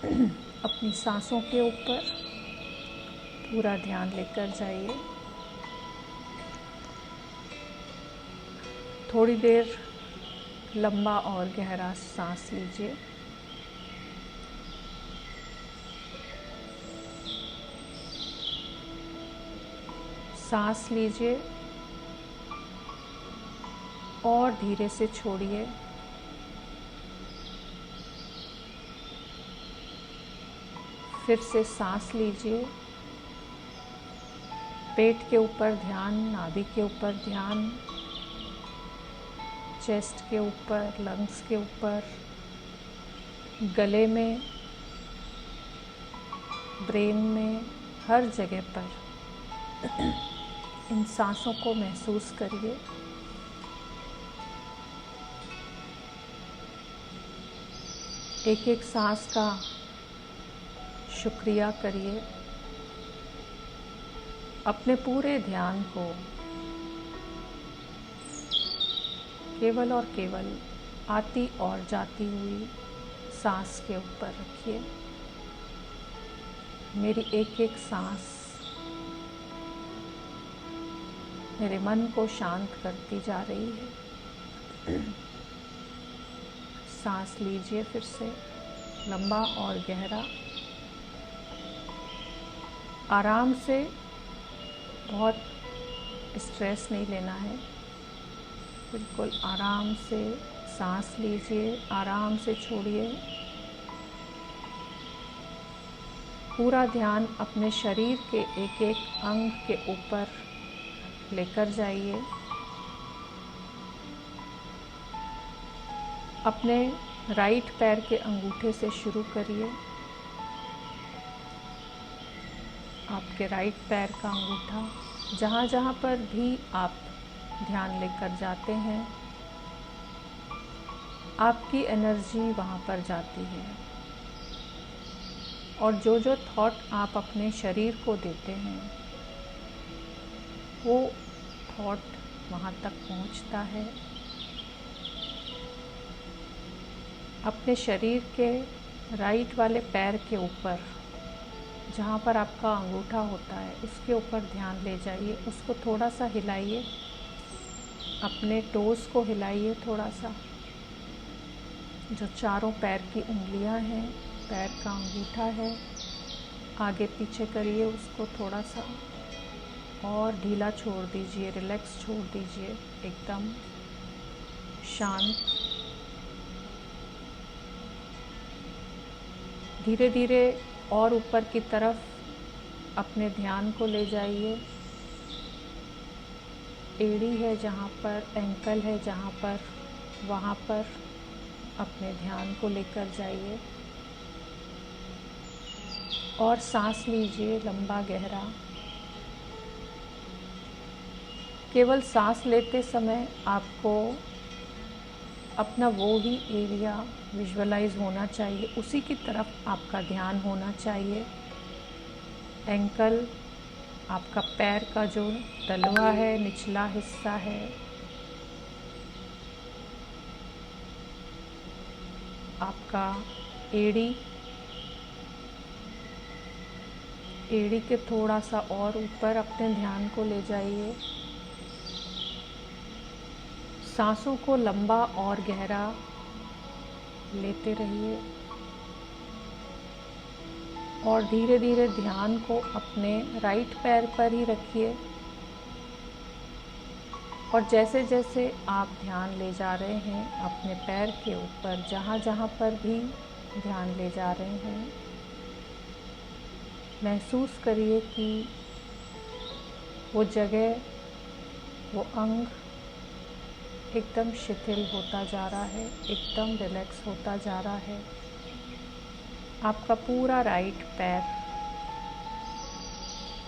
अपनी सांसों के ऊपर पूरा ध्यान लेकर जाइए। थोड़ी देर लंबा और गहरा सांस लीजिए। सांस लीजिए और धीरे से छोड़िए। फिर से सांस लीजिए। पेट के ऊपर ध्यान, नाभि के ऊपर ध्यान, चेस्ट के ऊपर, लंग्स के ऊपर, गले में, ब्रेन में, हर जगह पर इन सांसों को महसूस करिए। एक एक सांस का शुक्रिया करिए। अपने पूरे ध्यान को केवल और केवल आती और जाती हुई सांस के ऊपर रखिए। मेरी एक एक सांस मेरे मन को शांत करती जा रही है। सांस लीजिए फिर से लंबा और गहरा। आराम से, बहुत स्ट्रेस नहीं लेना है। बिल्कुल आराम से सांस लीजिए, आराम से छोड़िए। पूरा ध्यान अपने शरीर के एक एक अंग के ऊपर लेकर जाइए। अपने राइट पैर के अंगूठे से शुरू करिए। आपके राइट पैर का अंगूठा, जहाँ जहाँ पर भी आप ध्यान लेकर जाते हैं, आपकी एनर्जी वहाँ पर जाती है। और जो जो थॉट आप अपने शरीर को देते हैं, वो थॉट वहाँ तक पहुँचता है। अपने शरीर के राइट वाले पैर के ऊपर, जहाँ पर आपका अंगूठा होता है, उसके ऊपर ध्यान ले जाइए। उसको थोड़ा सा हिलाइए, अपने टोज़ को हिलाइए थोड़ा सा। जो चारों पैर की उंगलियां हैं, पैर का अंगूठा है, आगे पीछे करिए उसको थोड़ा सा और ढीला छोड़ दीजिए, रिलैक्स छोड़ दीजिए, एकदम शांत। धीरे धीरे और ऊपर की तरफ अपने ध्यान को ले जाइए। एड़ी है जहाँ पर, एंकल है जहाँ पर, वहाँ पर अपने ध्यान को लेकर जाइए और सांस लीजिए लंबा गहरा। केवल सांस लेते समय आपको अपना वो ही एरिया विजुअलाइज होना चाहिए, उसी की तरफ आपका ध्यान होना चाहिए। एंकल, आपका पैर का जो तलवा है, निचला हिस्सा है, आपका एड़ी, एड़ी के थोड़ा सा और ऊपर अपने ध्यान को ले जाइए। सांसों को लंबा और गहरा लेते रहिए और धीरे धीरे ध्यान को अपने राइट पैर पर ही रखिए। और जैसे जैसे आप ध्यान ले जा रहे हैं अपने पैर के ऊपर, जहाँ जहाँ पर भी ध्यान ले जा रहे हैं, महसूस करिए कि वो जगह, वो अंग एकदम शिथिल होता जा रहा है, एकदम रिलैक्स होता जा रहा है। आपका पूरा राइट पैर,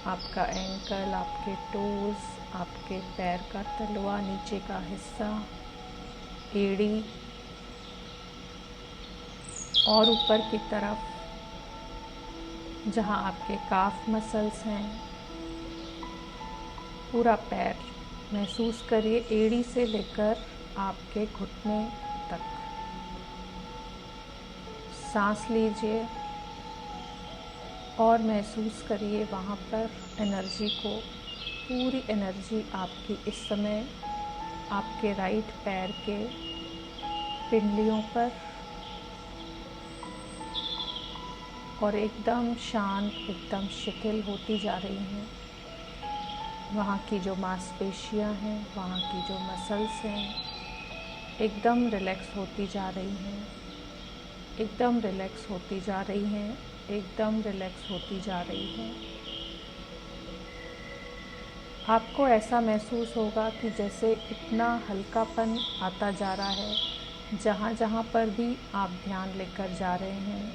आपका एंकल, आपके टोज़, आपके पैर का तलवा, नीचे का हिस्सा, एड़ी और ऊपर की तरफ जहाँ आपके काफ मसल्स हैं, पूरा पैर महसूस करिए, एड़ी से लेकर आपके घुटने तक। सांस लीजिए और महसूस करिए वहाँ पर एनर्जी को। पूरी एनर्जी आपकी इस समय आपके राइट पैर के पिंडलियों पर और एकदम शांत, एकदम शिथिल होती जा रही हैं। वहाँ की जो मांसपेशियाँ हैं, वहाँ की जो मसल्स हैं, एकदम रिलैक्स होती जा रही हैं, एकदम रिलैक्स होती जा रही हैं, एकदम रिलैक्स होती जा रही हैं। आपको ऐसा महसूस होगा कि जैसे इतना हल्कापन आता जा रहा है। जहाँ जहाँ पर भी आप ध्यान लेकर जा रहे हैं,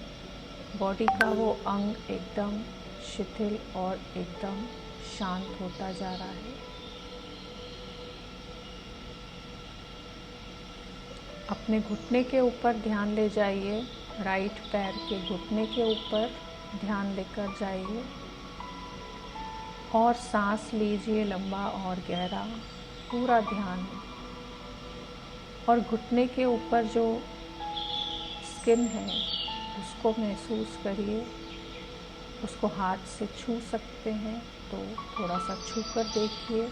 बॉडी का वो अंग एकदम शिथिल और एकदम शांत होता जा रहा है। अपने घुटने के ऊपर ध्यान ले जाइए, राइट पैर के घुटने के ऊपर ध्यान लेकर जाइए और सांस लीजिए लंबा और गहरा, पूरा ध्यान। और घुटने के ऊपर जो स्किन है उसको महसूस करिए। उसको हाथ से छू सकते हैं तो थोड़ा सा छू कर देखिए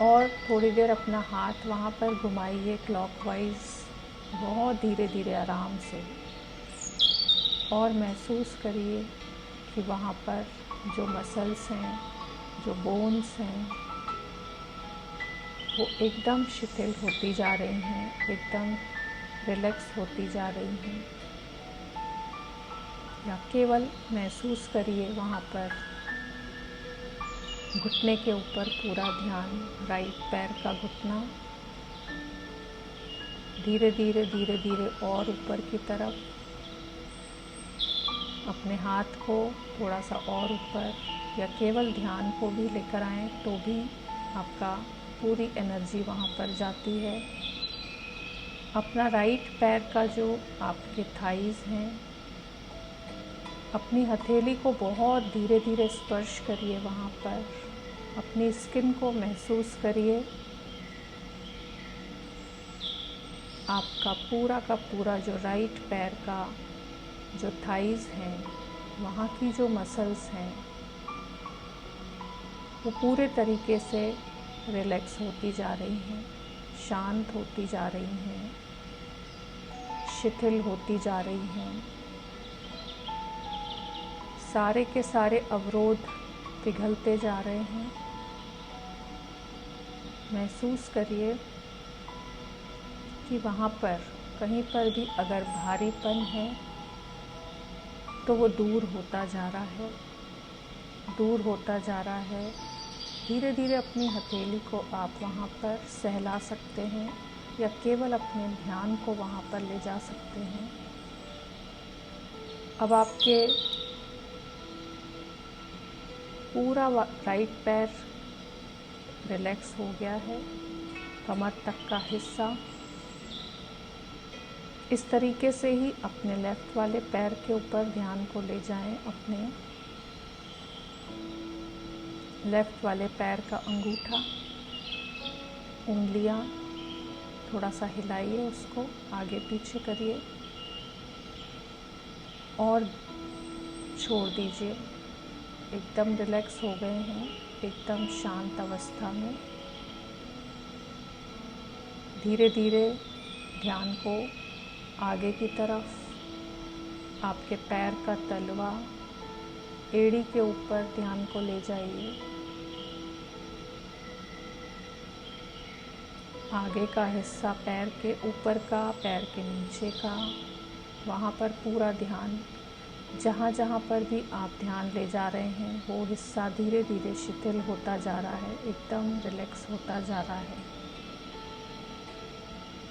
और थोड़ी देर अपना हाथ वहाँ पर घुमाइए क्लॉकवाइज, बहुत धीरे धीरे आराम से। और महसूस करिए कि वहाँ पर जो मसल्स हैं, जो बोन्स हैं, वो एकदम शिथिल होती जा रही हैं, एकदम रिलैक्स होती जा रही हैं। या केवल महसूस करिए वहाँ पर घुटने के ऊपर पूरा ध्यान, राइट पैर का घुटना धीरे धीरे धीरे धीरे और ऊपर की तरफ। अपने हाथ को थोड़ा सा और ऊपर या केवल ध्यान को भी लेकर आएँ तो भी आपका पूरी एनर्जी वहाँ पर जाती है। अपना राइट पैर का जो आपके थाइज़ हैं, अपनी हथेली को बहुत धीरे धीरे स्पर्श करिए वहाँ पर। अपनी स्किन को महसूस करिए। आपका पूरा का पूरा जो राइट पैर का जो थाइज़ हैं, वहाँ की जो मसल्स हैं, वो पूरे तरीके से रिलैक्स होती जा रही हैं, शांत होती जा रही हैं, शिथिल होती जा रही हैं। सारे के सारे अवरोध पिघलते जा रहे हैं। महसूस करिए कि वहाँ पर कहीं पर भी अगर भारीपन है तो वो दूर होता जा रहा है, दूर होता जा रहा है। धीरे धीरे अपनी हथेली को आप वहाँ पर सहला सकते हैं या केवल अपने ध्यान को वहाँ पर ले जा सकते हैं। अब आपके पूरा राइट पैर रिलैक्स हो गया है, कमर तक का हिस्सा। इस तरीके से ही अपने लेफ़्ट वाले पैर के ऊपर ध्यान को ले जाएं। अपने लेफ़्ट वाले पैर का अंगूठा, उंगलियां थोड़ा सा हिलाइए, उसको आगे पीछे करिए और छोड़ दीजिए। एकदम रिलैक्स हो गए हैं, एकदम शांत अवस्था में। धीरे धीरे ध्यान को आगे की तरफ, आपके पैर का तलवा, एड़ी के ऊपर ध्यान को ले जाइए। आगे का हिस्सा पैर के ऊपर का, पैर के नीचे का, वहाँ पर पूरा ध्यान। जहाँ जहाँ पर भी आप ध्यान ले जा रहे हैं वो हिस्सा धीरे धीरे शिथिल होता जा रहा है, एकदम रिलैक्स होता जा रहा है।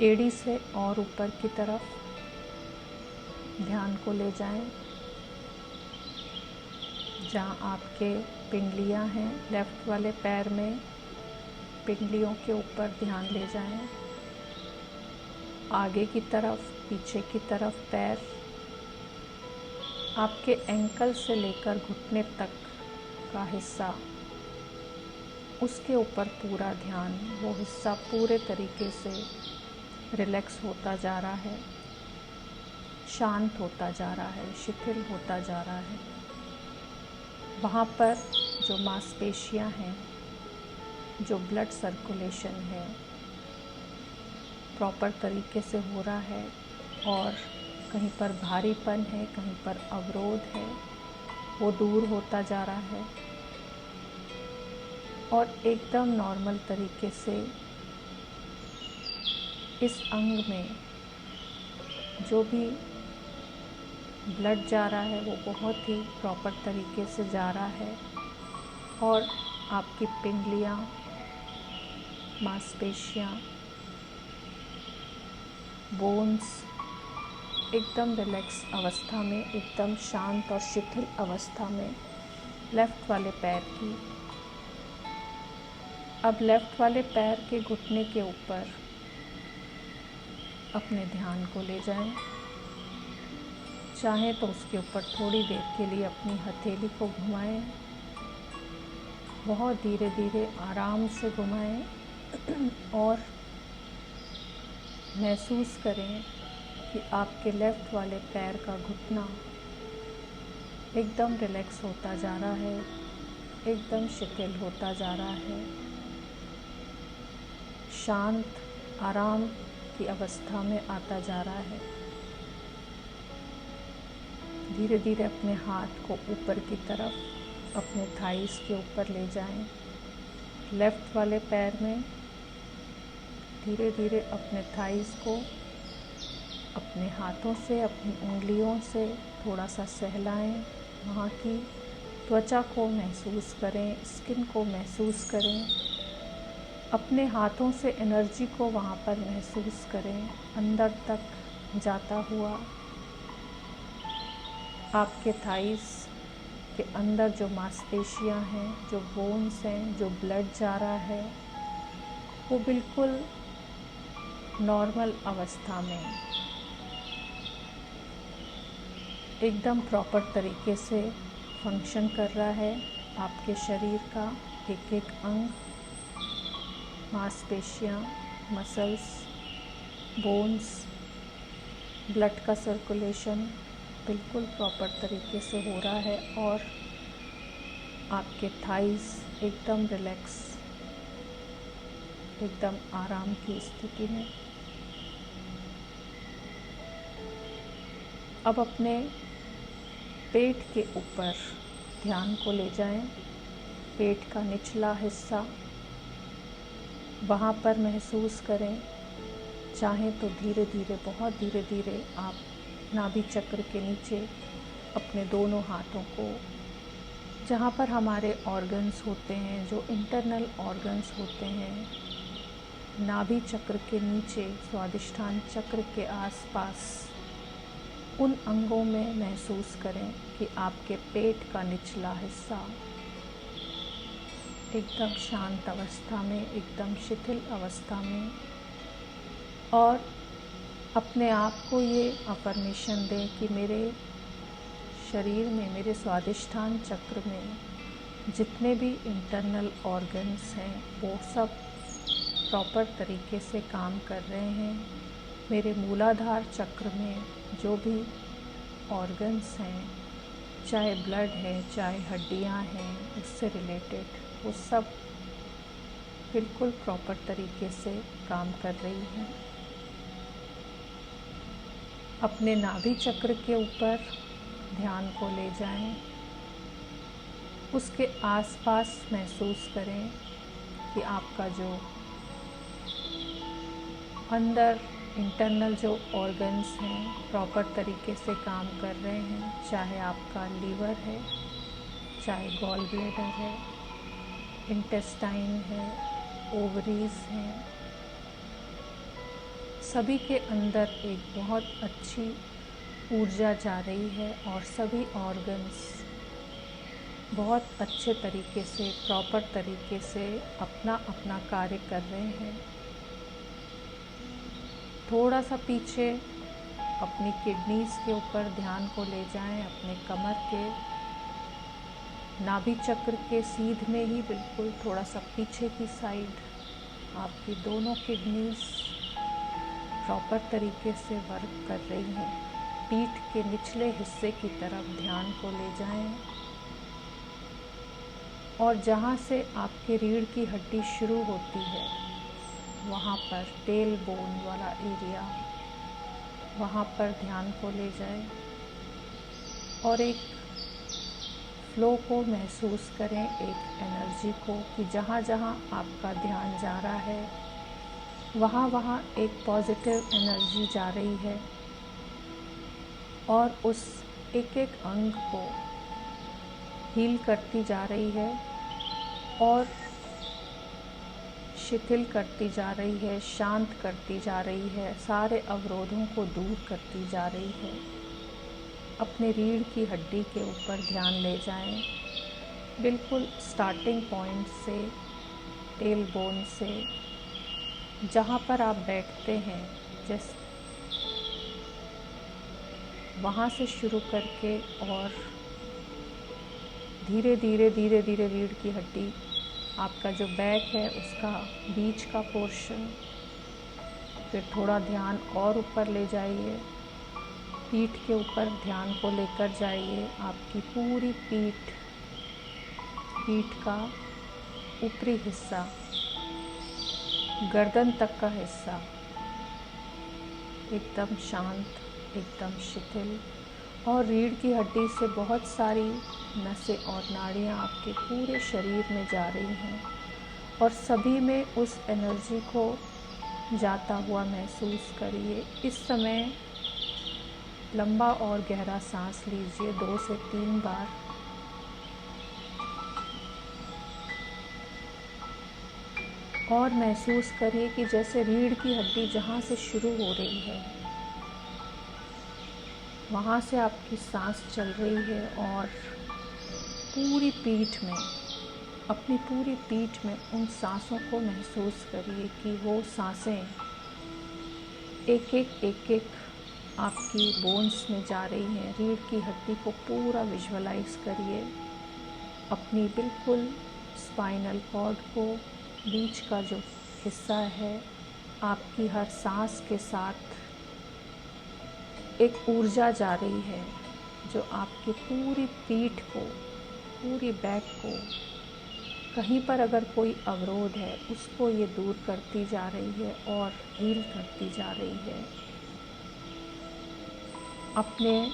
एड़ी से और ऊपर की तरफ ध्यान को ले जाएं। जहाँ आपके पिंडलियाँ हैं, लेफ़्ट वाले पैर में पिंडलियों के ऊपर ध्यान ले जाएं। आगे की तरफ, पीछे की तरफ पैर, आपके एंकल से लेकर घुटने तक का हिस्सा, उसके ऊपर पूरा ध्यान। वो हिस्सा पूरे तरीके से रिलैक्स होता जा रहा है, शांत होता जा रहा है, शिथिल होता जा रहा है। वहाँ पर जो मांसपेशियाँ हैं, जो ब्लड सर्कुलेशन है, प्रॉपर तरीके से हो रहा है, और कहीं पर भारीपन है, कहीं पर अवरोध है, वो दूर होता जा रहा है। और एकदम नॉर्मल तरीके से इस अंग में जो भी ब्लड जा रहा है वो बहुत ही प्रॉपर तरीके से जा रहा है, और आपकी पिंडलियाँ, मांसपेशियाँ, बोन्स एकदम रिलैक्स अवस्था में, एकदम शांत और शिथिल अवस्था में लेफ़्ट वाले पैर की। अब लेफ़्ट वाले पैर के घुटने के ऊपर अपने ध्यान को ले जाएं। चाहे तो उसके ऊपर थोड़ी देर के लिए अपनी हथेली को घुमाएं, बहुत धीरे धीरे आराम से घुमाएं, और महसूस करें कि आपके लेफ़्ट वाले पैर का घुटना एकदम रिलैक्स होता जा रहा है, एकदम शिथिल होता जा रहा है, शांत आराम की अवस्था में आता जा रहा है। धीरे धीरे अपने हाथ को ऊपर की तरफ अपने थाइस के ऊपर ले जाएं। लेफ़्ट वाले पैर में धीरे धीरे अपने थाइस को अपने हाथों से, अपनी उंगलियों से थोड़ा सा सहलाएं। वहाँ की त्वचा को महसूस करें, स्किन को महसूस करें, अपने हाथों से एनर्जी को वहाँ पर महसूस करें, अंदर तक जाता हुआ। आपके थाइस के अंदर जो मांसपेशियाँ हैं, जो बोन्स हैं, जो ब्लड जा रहा है, वो बिल्कुल नॉर्मल अवस्था में एकदम प्रॉपर तरीके से फंक्शन कर रहा है। आपके शरीर का एक एक अंग, मांसपेशियाँ, मसल्स, बोन्स, ब्लड का सर्कुलेशन बिल्कुल प्रॉपर तरीके से हो रहा है, और आपके थाइस एकदम रिलैक्स, एकदम आराम की स्थिति में। अब अपने पेट के ऊपर ध्यान को ले जाएं। पेट का निचला हिस्सा, वहाँ पर महसूस करें। चाहें तो धीरे धीरे, बहुत धीरे धीरे आप नाभि चक्र के नीचे अपने दोनों हाथों को, जहाँ पर हमारे ऑर्गन्स होते हैं, जो इंटरनल ऑर्गन्स होते हैं, नाभि चक्र के नीचे, स्वादिष्ठान चक्र के आसपास, उन अंगों में महसूस करें कि आपके पेट का निचला हिस्सा एकदम शांत अवस्था में, एकदम शिथिल अवस्था में, और अपने आप को ये अफर्मेशन दें कि मेरे शरीर में, मेरे स्वादिष्ठान चक्र में जितने भी इंटरनल ऑर्गन्स हैं वो सब प्रॉपर तरीके से काम कर रहे हैं। मेरे मूलाधार चक्र में जो भी ऑर्गन्स हैं, चाहे ब्लड है, चाहे हड्डियां हैं, उससे रिलेटेड, वो सब बिल्कुल प्रॉपर तरीके से काम कर रही हैं। अपने नाभि चक्र के ऊपर ध्यान को ले जाएं। उसके आसपास महसूस करें कि आपका जो अंदर इंटरनल जो ऑर्गन्स हैं प्रॉपर तरीके से काम कर रहे हैं। चाहे आपका लीवर है, चाहे गॉल ब्लैडर है, इंटेस्टाइन है, ओवरीज हैं, सभी के अंदर एक बहुत अच्छी ऊर्जा जा रही है और सभी ऑर्गन्स बहुत अच्छे तरीके से, प्रॉपर तरीके से अपना अपना कार्य कर रहे हैं। थोड़ा सा पीछे अपनी किडनीज के ऊपर ध्यान को ले जाएं। अपने कमर के नाभि चक्र के सीध में ही बिल्कुल थोड़ा सा पीछे की साइड आपकी दोनों किडनीज प्रॉपर तरीके से वर्क कर रही हैं। पीठ के निचले हिस्से की तरफ ध्यान को ले जाएं और जहाँ से आपकी रीढ़ की हड्डी शुरू होती है वहाँ पर टेल बोन वाला एरिया, वहाँ पर ध्यान को ले जाएं और एक फ्लो को महसूस करें, एक एनर्जी को कि जहाँ जहाँ आपका ध्यान जा रहा है वहाँ वहाँ एक पॉजिटिव एनर्जी जा रही है और उस एक एक अंग को हील करती जा रही है और शिथिल करती जा रही है, शांत करती जा रही है, सारे अवरोधों को दूर करती जा रही है। अपने रीढ़ की हड्डी के ऊपर ध्यान ले जाएं, बिल्कुल स्टार्टिंग पॉइंट से, टेल बोन से, जहाँ पर आप बैठते हैं जैसे वहाँ से शुरू करके और धीरे धीरे धीरे धीरे रीढ़ की हड्डी, आपका जो बैक है उसका बीच का पोर्शन, फिर थोड़ा ध्यान और ऊपर ले जाइए, पीठ के ऊपर ध्यान को लेकर जाइए, आपकी पूरी पीठ का ऊपरी हिस्सा, गर्दन तक का हिस्सा एकदम शांत, एकदम शिथिल और रीढ़ की हड्डी से बहुत सारी नसें और नाड़ियाँ आपके पूरे शरीर में जा रही हैं और सभी में उस एनर्जी को जाता हुआ महसूस करिए। इस समय लंबा और गहरा सांस लीजिए 2 से 3 बार। और महसूस करिए कि जैसे रीढ़ की हड्डी जहाँ से शुरू हो रही है वहाँ से आपकी सांस चल रही है और पूरी पीठ में, अपनी पूरी पीठ में उन सांसों को महसूस करिए कि वो सांसें एक एक आपकी बोन्स में जा रही हैं। रीढ़ की हड्डी को पूरा विजुअलाइज करिए, अपनी बिल्कुल स्पाइनल कॉर्ड को, बीच का जो हिस्सा है, आपकी हर सांस के साथ एक ऊर्जा जा रही है जो आपकी पूरी पीठ को, पूरी बैक को, कहीं पर अगर कोई अवरोध है उसको ये दूर करती जा रही है और हील करती जा रही है। अपने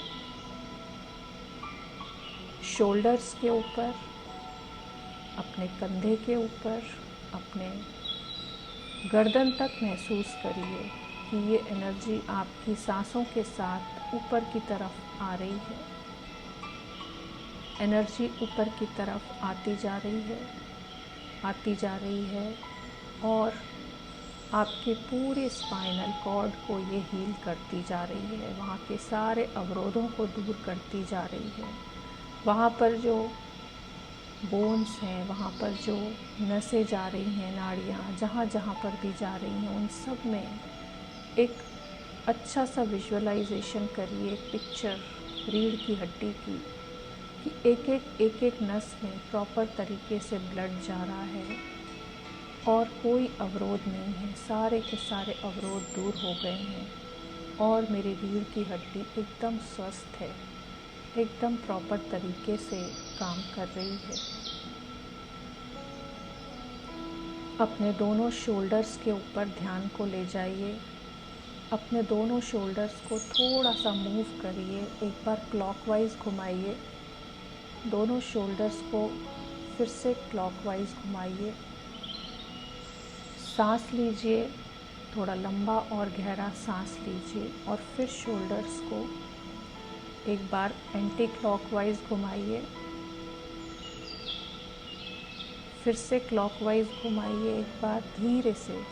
शोल्डर्स के ऊपर, अपने कंधे के ऊपर, अपने गर्दन तक महसूस करिए कि ये एनर्जी आपकी सांसों के साथ ऊपर की तरफ आ रही है। एनर्जी ऊपर की तरफ आती जा रही है, आती जा रही है और आपके पूरे स्पाइनल कॉर्ड को ये हील करती जा रही है, वहाँ के सारे अवरोधों को दूर करती जा रही है। वहाँ पर जो बोन्स हैं, वहाँ पर जो नसें जा रही हैं, नाड़ियाँ जहाँ जहाँ पर भी जा रही हैं, उन सब में एक अच्छा सा विजुअलाइजेशन करिए, पिक्चर रीढ़ की हड्डी की, कि एक एक नस में प्रॉपर तरीके से ब्लड जा रहा है और कोई अवरोध नहीं है, सारे के सारे अवरोध दूर हो गए हैं और मेरी रीढ़ की हड्डी एकदम स्वस्थ है, एकदम प्रॉपर तरीके से काम कर रही है। अपने दोनों शोल्डर्स के ऊपर ध्यान को ले जाइए, अपने दोनों शोल्डर्स को थोड़ा सा मूव करिए, एक बार क्लॉकवाइज घुमाइए, दोनों शोल्डर्स को फिर से क्लॉकवाइज घुमाइए। सांस लीजिए, थोड़ा लंबा और गहरा सांस लीजिए और फिर शोल्डर्स को एक बार एंटी क्लॉकवाइज घुमाइए, फिर से क्लॉकवाइज घुमाइए एक बार धीरे से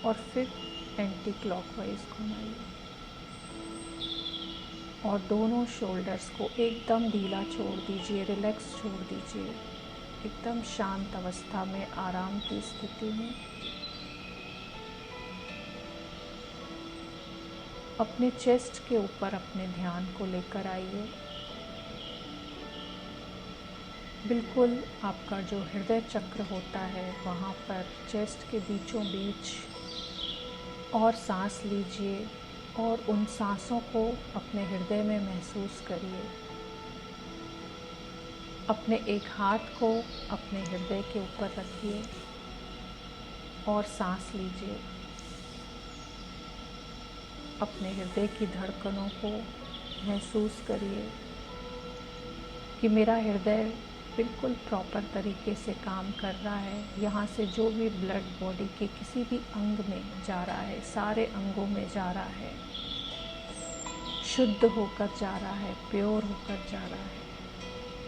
और फिर एंटी क्लॉकवाइज घुमाइए और दोनों शोल्डर्स को एकदम ढीला छोड़ दीजिए, रिलैक्स छोड़ दीजिए, एकदम शांत अवस्था में, आराम की स्थिति में। अपने चेस्ट के ऊपर अपने ध्यान को लेकर आइए। बिल्कुल आपका जो हृदय चक्र होता है वहाँ पर चेस्ट के बीचों बीच और सांस लीजिए और उन सांसों को अपने हृदय में महसूस करिए। अपने एक हाथ को अपने हृदय के ऊपर रखिए और सांस लीजिए। अपने हृदय की धड़कनों को महसूस करिए कि मेरा हृदय बिल्कुल प्रॉपर तरीके से काम कर रहा है। यहाँ से जो भी ब्लड बॉडी के किसी भी अंग में जा रहा है, सारे अंगों में जा रहा है, शुद्ध होकर जा रहा है, प्योर होकर जा रहा है।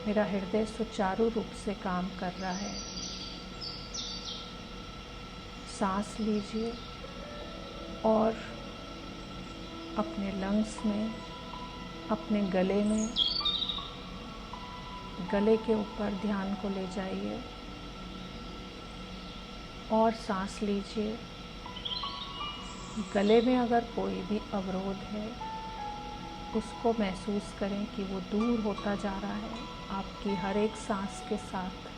मेरा हृदय सुचारू रूप से काम कर रहा है। सांस लीजिए और अपने लंग्स में, अपने गले में, गले के ऊपर ध्यान को ले जाइए और सांस लीजिए। गले में अगर कोई भी अवरोध है उसको महसूस करें कि वो दूर होता जा रहा है आपकी हर एक सांस के साथ।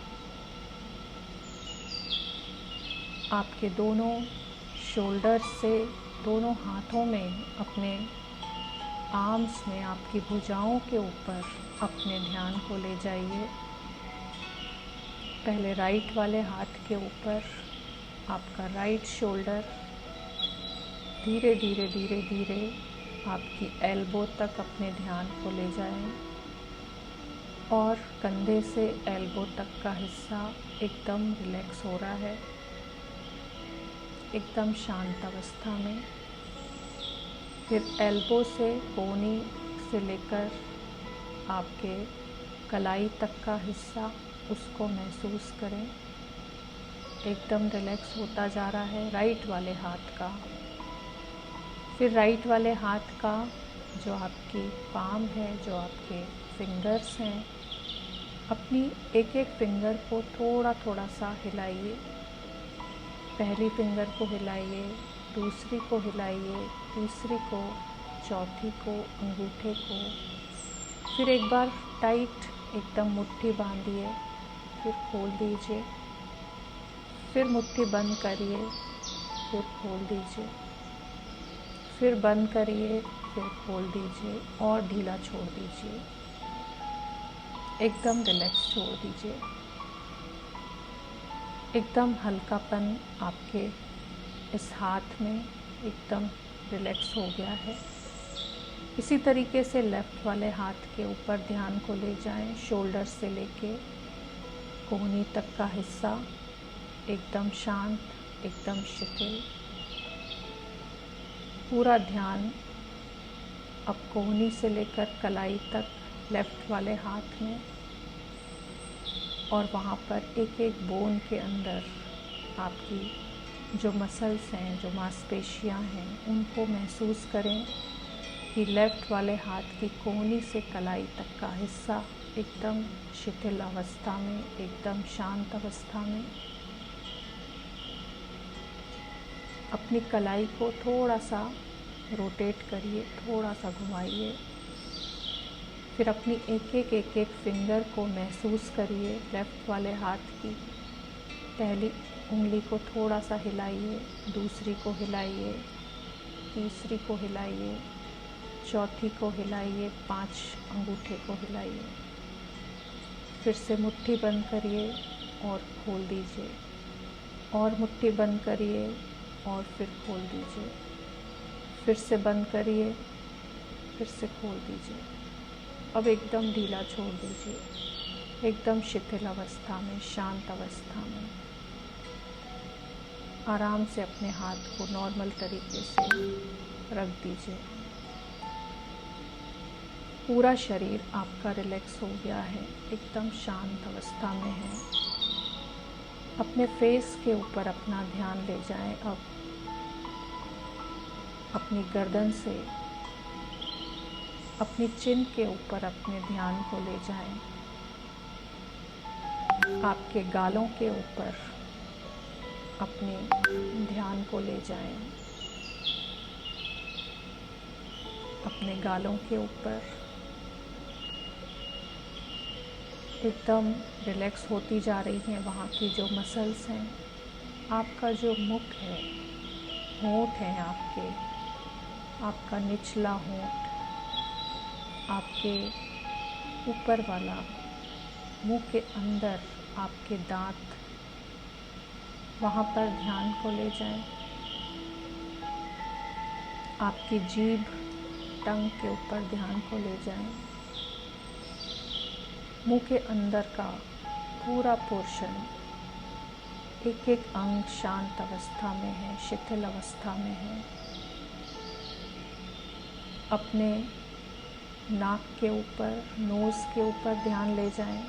आपके दोनों शोल्डर से, दोनों हाथों में, अपने आर्म्स में, आपकी भुजाओं के ऊपर अपने ध्यान को ले जाइए। पहले राइट वाले हाथ के ऊपर आपका राइट शोल्डर, धीरे धीरे धीरे धीरे आपकी एल्बो तक अपने ध्यान को ले जाएं और कंधे से एल्बो तक का हिस्सा एकदम रिलैक्स हो रहा है, एकदम शांत अवस्था में। फिर एल्बो से कोहनी से लेकर आपके कलाई तक का हिस्सा, उसको महसूस करें, एकदम रिलैक्स होता जा रहा है राइट वाले हाथ का। फिर राइट वाले हाथ का जो आपकी पाम है, जो आपके फिंगर्स हैं, अपनी एक एक फिंगर को थोड़ा थोड़ा सा हिलाइए। पहली फिंगर को हिलाइए, दूसरी को हिलाइए, तीसरी को, चौथी को, अंगूठे को। फिर एक बार टाइट एकदम मुट्ठी बांधिए, फिर खोल दीजिए, फिर मुट्ठी बंद करिए, फिर खोल दीजिए, फिर बंद करिए, फिर खोल दीजिए और ढीला छोड़ दीजिए। एकदम रिलैक्स छोड़ दीजिए। एकदम हल्कापन आपके इस हाथ में एकदम रिलैक्स हो गया है। इसी तरीके से लेफ़्ट वाले हाथ के ऊपर ध्यान को ले जाएं, शोल्डर से लेके कोहनी तक का हिस्सा एकदम शांत, एकदम शिथिल। पूरा ध्यान अब कोहनी से लेकर कलाई तक लेफ़्ट वाले हाथ में, और वहाँ पर एक एक बोन के अंदर आपकी जो मसल्स हैं, जो मांसपेशियाँ हैं, उनको महसूस करें कि लेफ़्ट वाले हाथ की कोहनी से कलाई तक का हिस्सा एकदम शिथिल अवस्था में, एकदम शांत अवस्था में। अपनी कलाई को थोड़ा सा रोटेट करिए, थोड़ा सा घुमाइए। फिर अपनी एक एक फिंगर को महसूस करिए। लेफ़्ट वाले हाथ की पहली उंगली को थोड़ा सा हिलाइए, दूसरी को हिलाइए, तीसरी को हिलाइए, चौथी को हिलाइए, 5 अंगूठे को हिलाइए। फिर से मुट्ठी बंद करिए और खोल दीजिए, और मुट्ठी बंद करिए और फिर खोल दीजिए, फिर से बंद करिए, फिर से खोल दीजिए। अब एकदम ढीला छोड़ दीजिए, एकदम शिथिल अवस्था में, शांत अवस्था में। आराम से अपने हाथ को नॉर्मल तरीके से रख दीजिए। पूरा शरीर आपका रिलैक्स हो गया है, एकदम शांत अवस्था में है। अपने फेस के ऊपर अपना ध्यान ले जाएं। अब अपनी गर्दन से अपनी चिन के ऊपर अपने ध्यान को ले जाएं। आपके गालों के ऊपर अपने ध्यान को ले जाएं। अपने गालों के ऊपर एकदम रिलैक्स होती जा रही हैं वहाँ की जो मसल्स हैं। आपका जो मुख है, होंठ हैं आपके, आपका निचला होंठ, आपके ऊपर वाला मुंह के अंदर आपके दांत, वहाँ पर ध्यान को ले जाएं। आपकी जीभ, टंग के ऊपर ध्यान को ले जाएं। मुंह के अंदर का पूरा पोर्शन, एक एक अंग शांत अवस्था में है, शिथिल अवस्था में है। अपने नाक के ऊपर, नोज़ के ऊपर ध्यान ले जाएं।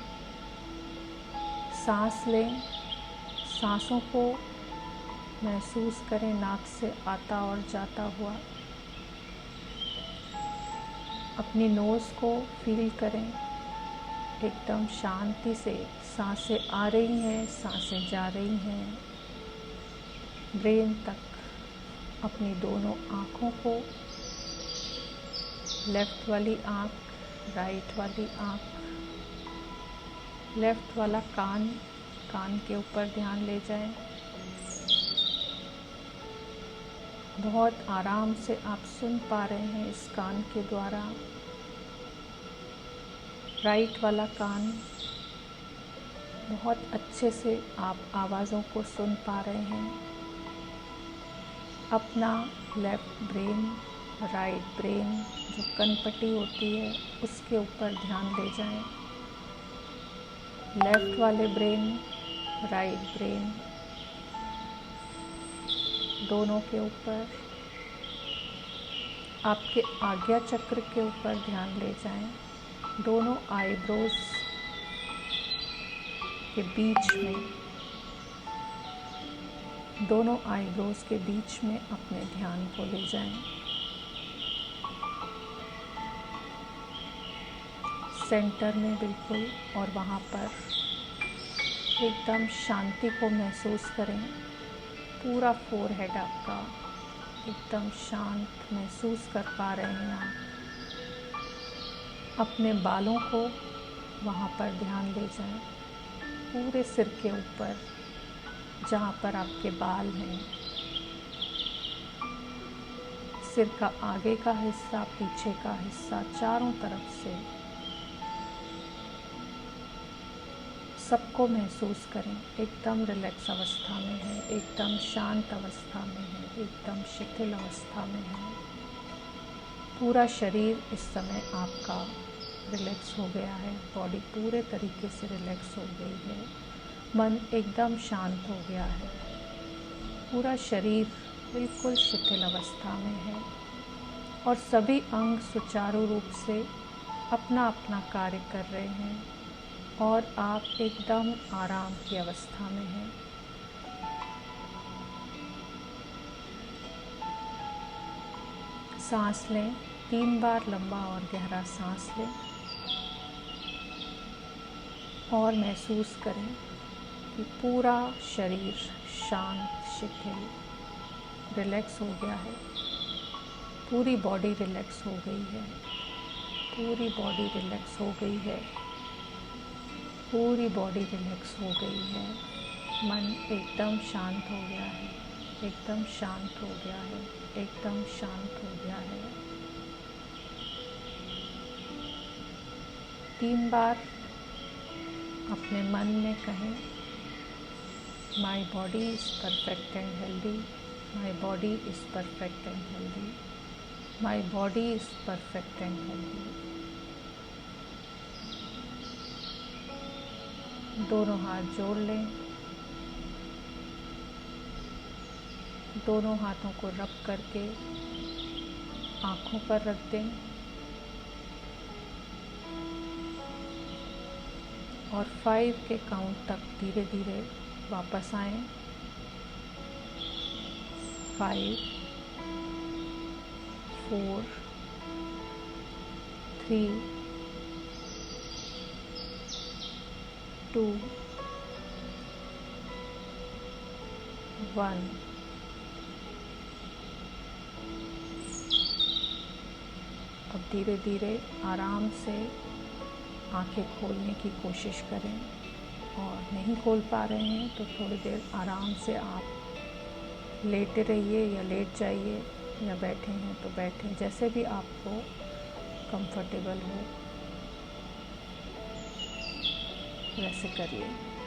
सांस लें, सांसों को महसूस करें नाक से आता और जाता हुआ। अपनी नोज़ को फील करें, एकदम शांति से सांसें आ रही हैं, सांसें जा रही हैं। ब्रेन तक अपनी दोनों आँखों को, लेफ़्ट वाली आँख, राइट वाली आँख, लेफ़्ट वाला कान, कान के ऊपर ध्यान ले जाएं। बहुत आराम से आप सुन पा रहे हैं इस कान के द्वारा। राइट वाला कान, बहुत अच्छे से आप आवाज़ों को सुन पा रहे हैं। अपना लेफ़्ट ब्रेन, राइट ब्रेन, जो कनपट्टी होती है उसके ऊपर ध्यान ले जाएं। लेफ़्ट वाले ब्रेन, राइट ब्रेन, दोनों के ऊपर। आपके आज्ञा चक्र के ऊपर ध्यान ले जाएं। दोनों आईब्रोज के बीच में, दोनों आईब्रोज के बीच में अपने ध्यान को ले जाएं। सेंटर में बिल्कुल, और वहाँ पर एकदम शांति को महसूस करें। पूरा फोरहेड आपका एकदम शांत महसूस कर पा रहे हैं आप। अपने बालों को वहाँ पर ध्यान ले जाएं। पूरे सिर के ऊपर जहाँ पर आपके बाल हैं, सिर का आगे का हिस्सा, पीछे का हिस्सा, चारों तरफ से सबको महसूस करें। एकदम रिलैक्स अवस्था में है, एकदम शांत अवस्था में है, एकदम शिथिल अवस्था में है। पूरा शरीर इस समय आपका रिलैक्स हो गया है। बॉडी पूरे तरीके से रिलैक्स हो गई है। मन एकदम शांत हो गया है। पूरा शरीर बिल्कुल शिथिल अवस्था में है और सभी अंग सुचारू रूप से अपना अपना कार्य कर रहे हैं और आप एकदम आराम की अवस्था में हैं। सांस लें, 3 बार लंबा और गहरा सांस लें और महसूस करें कि पूरा शरीर शांत, शिथिल, रिलैक्स हो गया है। पूरी बॉडी रिलैक्स हो गई है। पूरी बॉडी रिलैक्स हो गई है। पूरी बॉडी रिलैक्स हो गई है। मन एकदम शांत हो गया है। एकदम शांत हो गया है। एकदम शांत हो गया है। 3 बार अपने मन में कहें, my body is perfect and healthy, my body is perfect and healthy, my body is perfect and healthy. दोनों हाथ जोड़ लें। दोनों हाथों को रब करके आँखों पर रख दें और 5 के काउंट तक धीरे धीरे वापस आएं। 5, 4, 3, 2, 1। अब धीरे धीरे आराम से आंखें खोलने की कोशिश करें और नहीं खोल पा रहे हैं तो थोड़ी देर आराम से आप लेटे रहिए या लेट जाइए। या बैठे हैं तो बैठे, जैसे भी आपको कंफर्टेबल हो वैसे करिए।